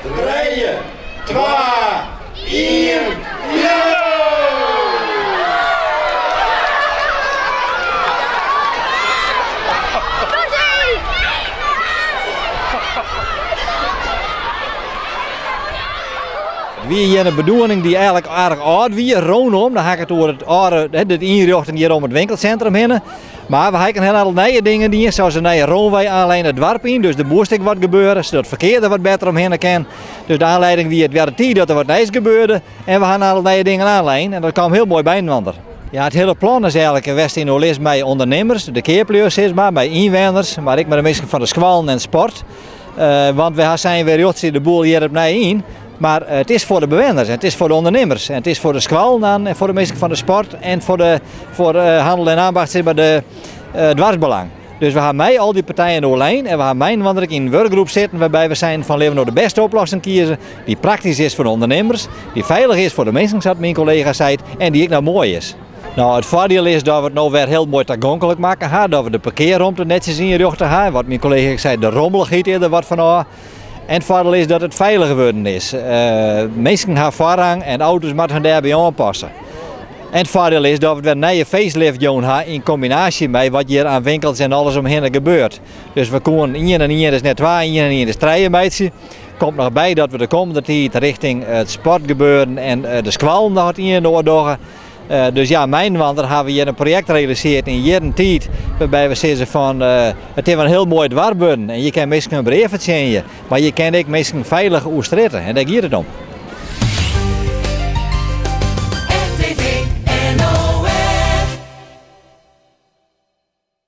3, 2, 1, ja! Wie hier een bedoeling die eigenlijk aardig oud wie, rondom, dan ga ik het door het oude, de inrichting hier om het winkelcentrum heen. Maar we hebben heel veel nieuwe dingen die zoals een nieuwe roonweg aanleiding het dorp in, dus de boerstik wat gebeuren, zodat het verkeer er wat beter omheen kan. Dus de aanleiding wie het werd tijd dat er wat nieuws gebeurde en we gaan alle nieuwe dingen aanleiden en dat kwam heel mooi bij een. Ja, het hele plan is eigenlijk een West in Olis bij ondernemers, de keerpleurs is maar, bij inwoners, maar ik met de mensen van de squalen en sport. Want we zijn weer de boel hier opnieuw in. Maar het is voor de bewoners, het is voor de ondernemers, en het is voor de squalen en voor de mensen van de sport en voor handel en ambacht zit bij de dwarsbelang. Dus we gaan mij al die partijen doorheen en we gaan mij wanneer ik in een workgroep zitten waarbij we zijn van leven door de beste oplossing kiezen die praktisch is voor de ondernemers, die veilig is voor de mensen, zoals mijn collega zei, en die ook nou mooi is. Nou, het voordeel is dat we het nou weer heel mooi toegankelijk maken, dat we de parkeerruimte netjes inrichten, wat mijn collega zei, de rommeligheid er wat van. En het voordeel is dat het veilig geworden is. Mensen hebben voorrang en auto's moeten hun daarbij aanpassen. En het voordeel is dat we weer een nieuwe facelift doen in combinatie met wat hier aan winkels en alles omheen gebeurt. Dus we kunnen 1 en 1 is net 2, 1 en 1 is 3 een beetje. Komt nog bij dat we de komende tijd richting het sportgebeuren en de squalen nog in doordoen. Dus ja, mijn wander hebben we hier een project gerealiseerd in jaren tijd, waarbij we zeggen van het is een heel mooi dwarburen en je kan mensen een breven zien, maar je kan ook mensen veilig oestritten en daar gaat het om.